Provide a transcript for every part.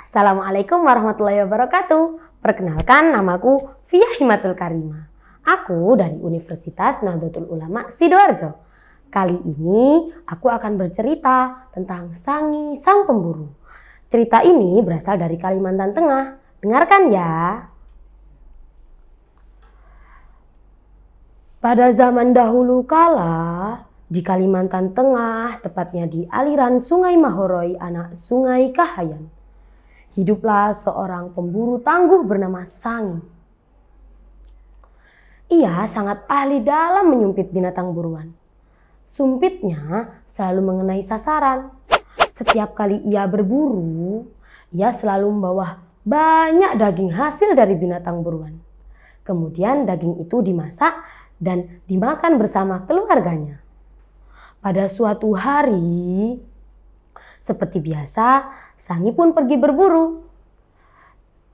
Assalamualaikum warahmatullahi wabarakatuh. Perkenalkan, namaku Fia Himatul Karimah. Aku dari Universitas Nahdlatul Ulama Sidoarjo. Kali ini aku akan bercerita tentang Sangi Sang Pemburu. Cerita ini berasal dari Kalimantan Tengah. Dengarkan ya. Pada zaman dahulu kala, di Kalimantan Tengah, tepatnya di aliran Sungai Mahoroi, anak Sungai Kahayan, hiduplah seorang pemburu tangguh bernama Sangi. Ia sangat ahli dalam menyumpit binatang buruan. Sumpitnya selalu mengenai sasaran. Setiap kali ia berburu, ia selalu membawa banyak daging hasil dari binatang buruan. Kemudian daging itu dimasak dan dimakan bersama keluarganya. Pada suatu hari, seperti biasa, Sangi pun pergi berburu.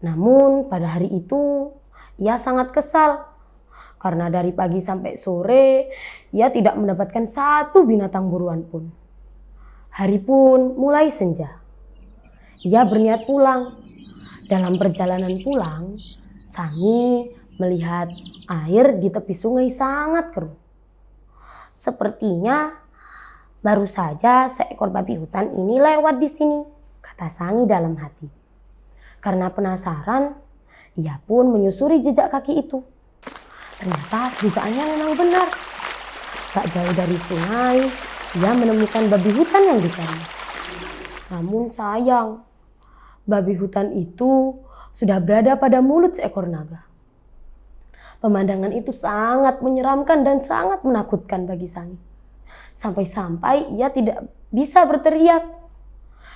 Namun pada hari itu ia sangat kesal karena dari pagi sampai sore ia tidak mendapatkan satu binatang buruan pun. Hari pun mulai senja. Ia berniat pulang. Dalam perjalanan pulang, Sangi melihat air di tepi sungai sangat keruh. Sepertinya baru saja seekor babi hutan ini lewat di sini, kata Sangi dalam hati. Karena penasaran, ia pun menyusuri jejak kaki itu. Ternyata dugaannya memang benar. Tak jauh dari sungai, ia menemukan babi hutan yang dicari. Namun sayang, babi hutan itu sudah berada pada mulut seekor naga. Pemandangan itu sangat menyeramkan dan sangat menakutkan bagi Sangi. Sampai-sampai ia tidak bisa berteriak.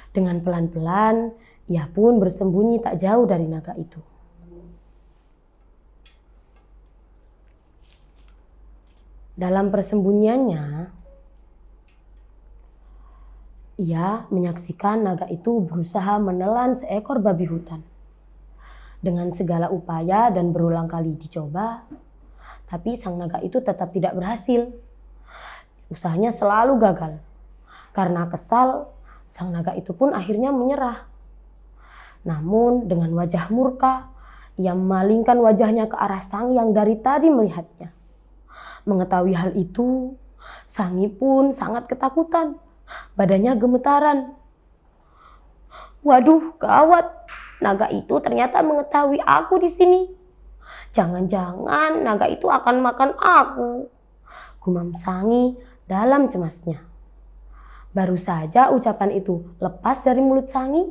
Dengan pelan-pelan, ia pun bersembunyi tak jauh dari naga itu. Dalam persembunyiannya, ia menyaksikan naga itu berusaha menelan seekor babi hutan. Dengan segala upaya dan berulang kali dicoba, tapi sang naga itu tetap tidak berhasil. Usahanya selalu gagal. Karena kesal, sang naga itu pun akhirnya menyerah. Namun dengan wajah murka, ia memalingkan wajahnya ke arah Sangi yang dari tadi melihatnya. Mengetahui hal itu, Sangi pun sangat ketakutan. Badannya gemetaran. Waduh, gawat. Naga itu ternyata mengetahui aku di sini. Jangan-jangan naga itu akan makan aku, gumam Sangi dalam cemasnya. Baru saja ucapan itu lepas dari mulut Sangi,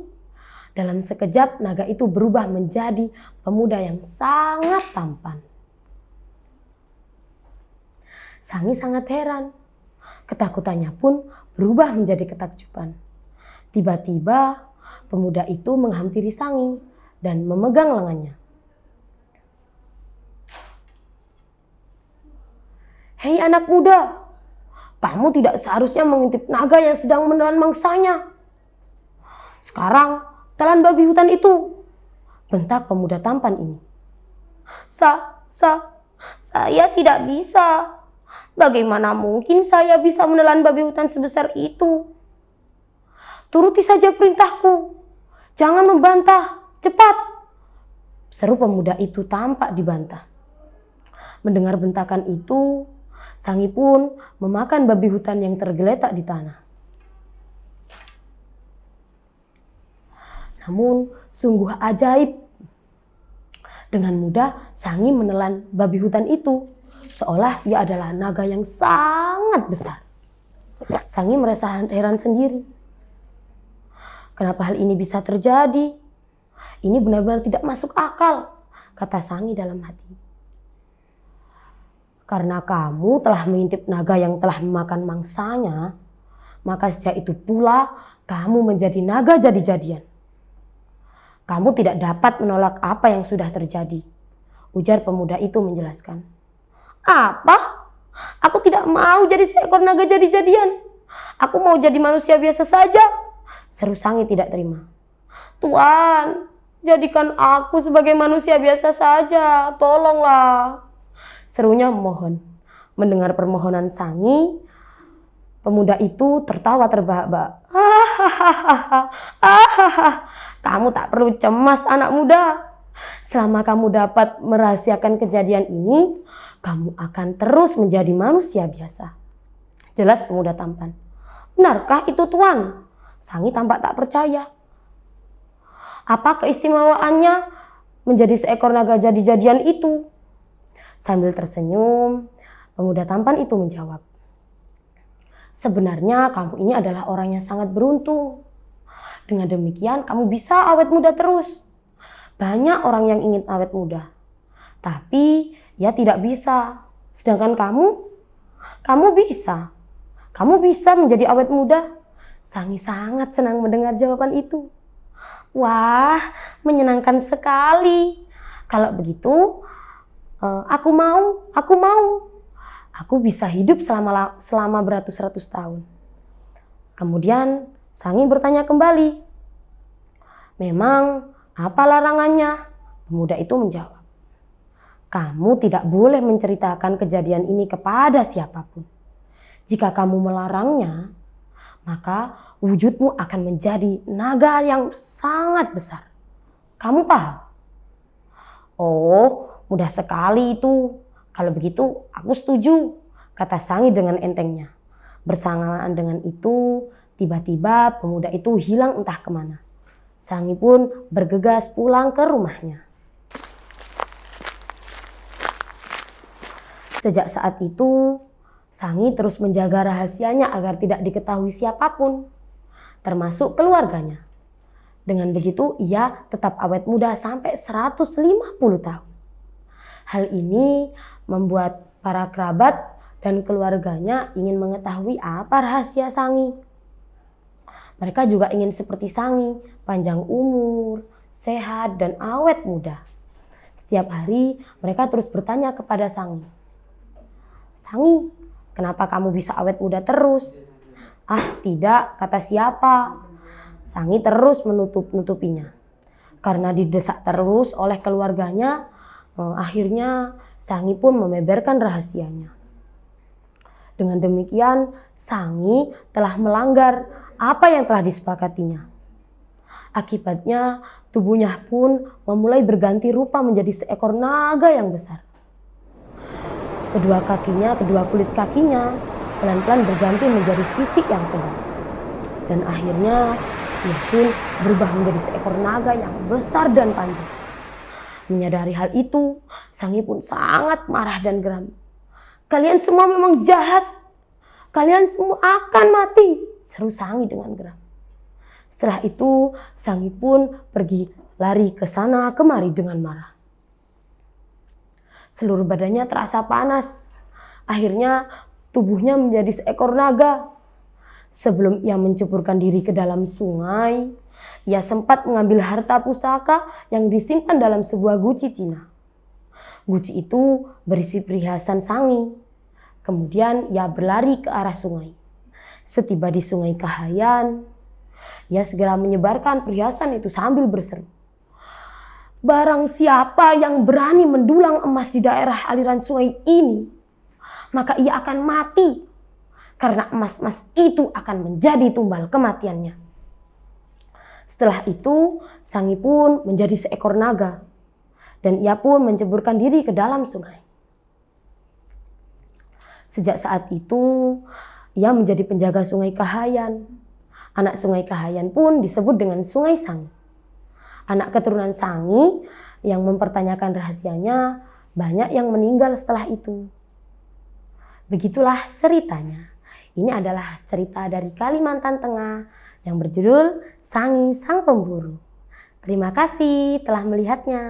dalam sekejap naga itu berubah menjadi pemuda yang sangat tampan. Sangi sangat heran. Ketakutannya pun berubah menjadi ketakjuban. Tiba-tiba pemuda itu menghampiri Sangi dan memegang lengannya. Hei anak muda, kamu tidak seharusnya mengintip naga yang sedang menelan mangsanya. Sekarang telan babi hutan itu, bentak pemuda tampan ini. Saya tidak bisa. Bagaimana mungkin saya bisa menelan babi hutan sebesar itu? Turuti saja perintahku. Jangan membantah. Cepat. Seru pemuda itu tampak dibantah. Mendengar bentakan itu, Sangi pun memakan babi hutan yang tergeletak di tanah. Namun sungguh ajaib. Dengan mudah Sangi menelan babi hutan itu. Seolah ia adalah naga yang sangat besar. Sangi merasa heran sendiri. Kenapa hal ini bisa terjadi? Ini benar-benar tidak masuk akal, kata Sangi dalam hati. Karena kamu telah mengintip naga yang telah memakan mangsanya, maka sejak itu pula kamu menjadi naga jadi-jadian. Kamu tidak dapat menolak apa yang sudah terjadi, ujar pemuda itu menjelaskan. Apa? Aku tidak mau jadi seekor naga jadi-jadian. Aku mau jadi manusia biasa saja, seru Sangi tidak terima. Tuan, jadikan aku sebagai manusia biasa saja, tolonglah, serunya memohon. Mendengar permohonan Sangi, pemuda itu tertawa terbahak-bahak. Kamu tak perlu cemas anak muda. Selama kamu dapat merahasiakan kejadian ini, kamu akan terus menjadi manusia biasa. Jelas pemuda tampan. Benarkah itu Tuan? Sangi tampak tak percaya. Apa keistimewaannya menjadi seekor naga jadi-jadian itu? Sambil tersenyum, pemuda tampan itu menjawab. Sebenarnya kamu ini adalah orang yang sangat beruntung. Dengan demikian kamu bisa awet muda terus. Banyak orang yang ingin awet muda, tapi ia tidak bisa. Sedangkan kamu bisa. Kamu bisa menjadi awet muda. Sangi sangat senang mendengar jawaban itu. Wah, menyenangkan sekali. Kalau begitu, aku mau. Aku bisa hidup selama beratus-ratus tahun. Kemudian Sangi bertanya kembali. Memang apa larangannya? Pemuda itu menjawab. Kamu tidak boleh menceritakan kejadian ini kepada siapapun. Jika kamu melarangnya, maka wujudmu akan menjadi naga yang sangat besar. Kamu paham? Oh, mudah sekali itu. Kalau begitu, aku setuju, kata Sangi dengan entengnya. Bersamaan dengan itu, tiba-tiba pemuda itu hilang entah kemana. Sangi pun bergegas pulang ke rumahnya. Sejak saat itu, Sangi terus menjaga rahasianya agar tidak diketahui siapapun, termasuk keluarganya. Dengan begitu, ia tetap awet muda sampai 150 tahun. Hal ini membuat para kerabat dan keluarganya ingin mengetahui apa rahasia Sangi. Mereka juga ingin seperti Sangi, panjang umur, sehat, dan awet muda. Setiap hari mereka terus bertanya kepada Sangi. Sangi, kenapa kamu bisa awet muda terus? Ah tidak, kata siapa? Sangi terus menutupinya. Karena didesak terus oleh keluarganya, akhirnya Sangi pun membeberkan rahasianya. Dengan demikian, Sangi telah melanggar apa yang telah disepakatinya. Akibatnya, tubuhnya pun memulai berganti rupa menjadi seekor naga yang besar. Kedua kulit kakinya pelan-pelan berganti menjadi sisik yang tebal. Dan akhirnya, ia pun berubah menjadi seekor naga yang besar dan panjang. Menyadari hal itu, Sangi pun sangat marah dan geram. Kalian semua memang jahat. Kalian semua akan mati, seru Sangi dengan geram. Setelah itu, Sangi pun pergi lari ke sana kemari dengan marah. Seluruh badannya terasa panas. Akhirnya tubuhnya menjadi seekor naga. Sebelum ia menceburkan diri ke dalam sungai, ia sempat mengambil harta pusaka yang disimpan dalam sebuah guci Cina. Guci itu berisi perhiasan Sangi. Kemudian ia berlari ke arah sungai. Setiba di sungai Kahayan, ia segera menyebarkan perhiasan itu sambil berseru. Barang siapa yang berani mendulang emas di daerah aliran sungai ini, maka ia akan mati. Karena emas-emas itu akan menjadi tumbal kematiannya. Setelah itu, Sangi pun menjadi seekor naga. Dan ia pun menceburkan diri ke dalam sungai. Sejak saat itu, ia menjadi penjaga sungai Kahayan. Anak sungai Kahayan pun disebut dengan Sungai Sangi. Anak keturunan Sangi yang mempertanyakan rahasianya, banyak yang meninggal setelah itu. Begitulah ceritanya. Ini adalah cerita dari Kalimantan Tengah yang berjudul Sangi Sang Pemburu. Terima kasih telah melihatnya.